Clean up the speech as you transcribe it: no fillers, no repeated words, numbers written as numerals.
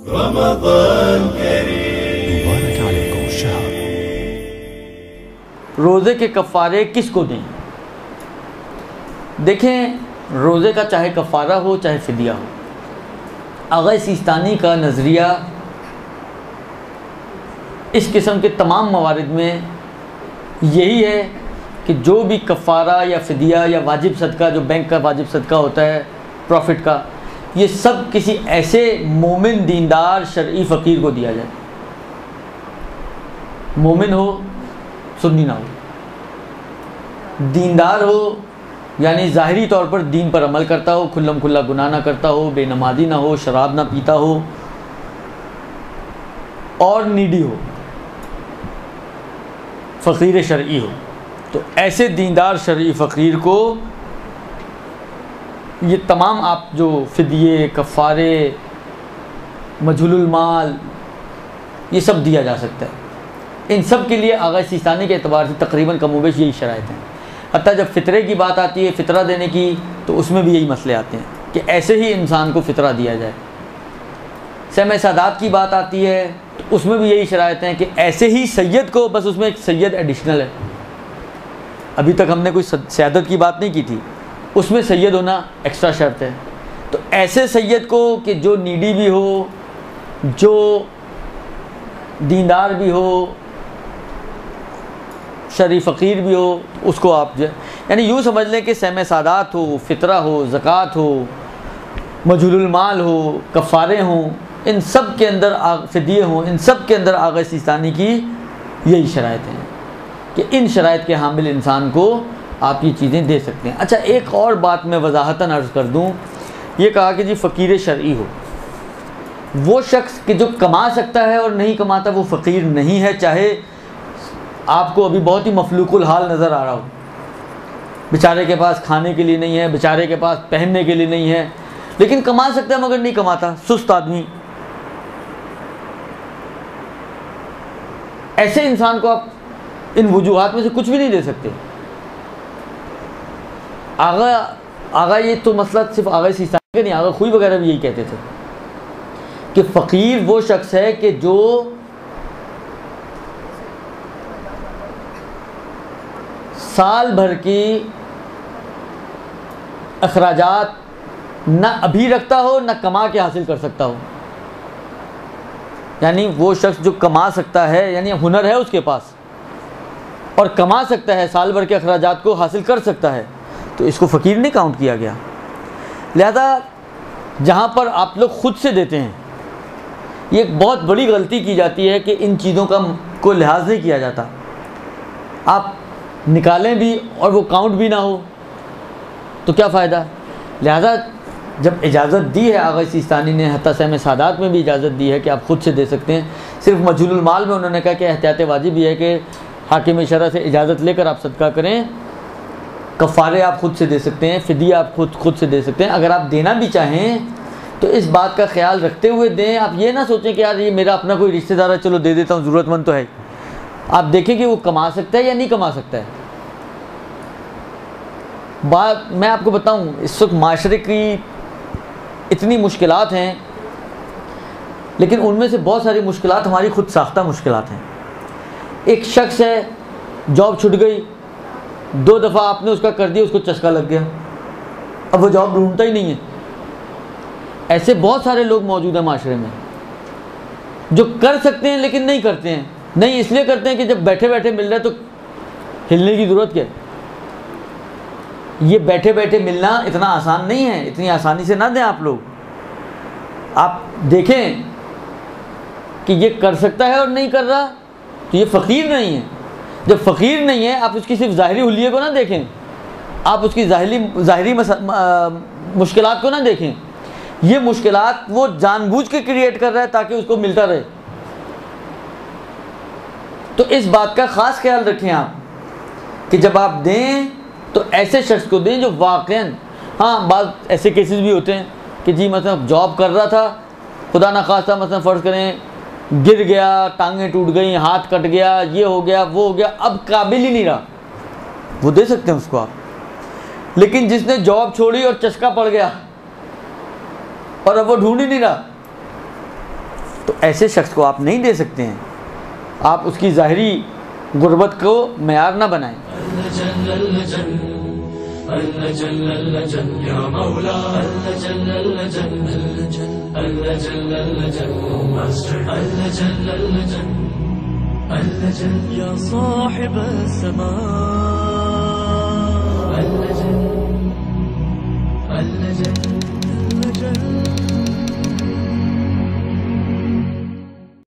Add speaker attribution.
Speaker 1: رمضان کریم مبارک علیکم الشہر۔
Speaker 2: روزے کے کفارے کس کو دیں؟ دیکھیں، روزے کا چاہے کفارہ ہو چاہے فدیہ ہو، آغا سیستانی کا نظریہ اس قسم کے تمام موارد میں یہی ہے کہ جو بھی کفارہ یا فدیہ یا واجب صدقہ، جو بینک کا واجب صدقہ ہوتا ہے پروفٹ کا، یہ سب کسی ایسے مومن دیندار شرعی فقیر کو دیا جائے، مومن ہو سنی نہ ہو، دیندار ہو یعنی ظاہری طور پر دین پر عمل کرتا ہو، کھلم کھلا گناہ نہ کرتا ہو، بے نمازی نہ ہو، شراب نہ پیتا ہو، اور نیڈی ہو، فقیر شرعی ہو۔ تو ایسے دیندار شرعی فقیر کو یہ تمام آپ جو فدیے، کفارے، مجھول المال، یہ سب دیا جا سکتا ہے۔ ان سب کے لیے آغا سیستانی کے اعتبار سے تقریباً کم و بیش یہی شرائط ہیں۔ حتیٰ جب فطرے کی بات آتی ہے، فطرہ دینے کی، تو اس میں بھی یہی مسئلے آتے ہیں کہ ایسے ہی انسان کو فطرہ دیا جائے۔ سمع سادات کی بات آتی ہے تو اس میں بھی یہی شرائط ہیں کہ ایسے ہی سید کو، بس اس میں ایک سید ایڈیشنل ہے، ابھی تک ہم نے کوئی سیادت کی بات نہیں کی تھی، اس میں سید ہونا ایکسٹرا شرط ہے۔ تو ایسے سید کو کہ جو نیڈی بھی ہو، جو دیندار بھی ہو، شرعی فقیر بھی ہو، اس کو آپ یعنی یوں سمجھ لیں کہ سمع سادات ہو، فطرہ ہو، زکوٰۃ ہو، مجھول المال ہو، کفارے ہوں، ان سب کے اندر فدیے ہوں، ان سب کے اندر آغا سیستانی کی یہی شرائط ہیں کہ ان شرائط کے حامل انسان کو آپ یہ چیزیں دے سکتے ہیں۔ اچھا، ایک اور بات میں وضاحتاً عرض کر دوں، یہ کہا کہ جی فقیر شرعی ہو، وہ شخص کہ جو کما سکتا ہے اور نہیں کماتا وہ فقیر نہیں ہے، چاہے آپ کو ابھی بہت ہی مفلوق الحال نظر آ رہا ہو، بیچارے کے پاس کھانے کے لیے نہیں ہے، بیچارے کے پاس پہننے کے لیے نہیں ہے، لیکن کما سکتا ہے مگر نہیں کماتا، سست آدمی، ایسے انسان کو آپ ان وجوہات میں سے کچھ بھی نہیں دے سکتے۔ آغا یہ تو مسئلہ صرف آغا سیستانی کا نہیں، آغا خوئی وغیرہ بھی یہی کہتے تھے کہ فقیر وہ شخص ہے کہ جو سال بھر کی اخراجات نہ ابھی رکھتا ہو نہ کما کے حاصل کر سکتا ہو، یعنی وہ شخص جو کما سکتا ہے، یعنی ہنر ہے اس کے پاس اور کما سکتا ہے، سال بھر کے اخراجات کو حاصل کر سکتا ہے، تو اس کو فقیر نہیں کاؤنٹ کیا گیا۔ لہذا جہاں پر آپ لوگ خود سے دیتے ہیں، یہ ایک بہت بڑی غلطی کی جاتی ہے کہ ان چیزوں کا کو لحاظ نہیں کیا جاتا، آپ نکالیں بھی اور وہ کاؤنٹ بھی نہ ہو تو کیا فائدہ۔ لہذا جب اجازت دی ہے آغا سیستانی نے، حتیٰ سمع سادات میں بھی اجازت دی ہے کہ آپ خود سے دے سکتے ہیں، صرف مجھول المال میں انہوں نے کہا کہ احتیاط واجب یہ ہے کہ حاکم شرع سے اجازت لے کر آپ صدقہ کریں، کفارے آپ خود سے دے سکتے ہیں، فدیہ آپ خود سے دے سکتے ہیں۔ اگر آپ دینا بھی چاہیں تو اس بات کا خیال رکھتے ہوئے دیں، آپ یہ نہ سوچیں کہ یار یہ میرا اپنا کوئی رشتہ دار ہے، چلو دے دیتا ہوں، ضرورت مند تو ہے۔ آپ دیکھیں کہ وہ کما سکتا ہے یا نہیں کما سکتا ہے۔ بات میں آپ کو بتاؤں، اس وقت معاشرے کی اتنی مشکلات ہیں، لیکن ان میں سے بہت ساری مشکلات ہماری خود ساختہ مشکلات ہیں۔ ایک شخص ہے، جاب چھٹ گئی، 2 دفعہ آپ نے اس کا کر دیا، اس کو چسکا لگ گیا، اب وہ جاب ڈھونڈتا ہی نہیں ہے۔ ایسے بہت سارے لوگ موجود ہیں معاشرے میں جو کر سکتے ہیں لیکن نہیں کرتے ہیں۔ نہیں اس لیے کرتے ہیں کہ جب بیٹھے بیٹھے مل رہا ہے تو ہلنے کی ضرورت کیا ہے۔ یہ بیٹھے بیٹھے ملنا اتنا آسان نہیں ہے، اتنی آسانی سے نہ دیں آپ لوگ۔ آپ دیکھیں کہ یہ کر سکتا ہے اور نہیں کر رہا تو یہ فقیر نہیں ہے۔ جب فقیر نہیں ہے، آپ اس کی صرف ظاہری حلیے کو نہ دیکھیں، آپ اس کی ظاہری مشکلات کو نہ دیکھیں۔ یہ مشکلات وہ جان بوجھ کے کریٹ کر رہا ہے تاکہ اس کو ملتا رہے۔ تو اس بات کا خاص خیال رکھیں آپ کہ جب آپ دیں تو ایسے شخص کو دیں جو واقعاً، ہاں بعض ایسے کیسز بھی ہوتے ہیں کہ جی مثلا جاب کر رہا تھا، خدا نخواستہ مثلا فرض کریں گر گیا، ٹانگیں ٹوٹ گئیں، ہاتھ کٹ گیا، یہ ہو گیا وہ ہو گیا، اب قابل ہی نہیں رہا، وہ دے سکتے ہیں اس کو آپ۔ لیکن جس نے جاب چھوڑی اور چسکا پڑ گیا اور اب وہ ڈھونڈ ہی نہیں رہا، تو ایسے شخص کو آپ نہیں دے سکتے ہیں. آپ اس کی ظاہری غربت کو معیار نہ بنائیں.
Speaker 3: يا صاحب السماء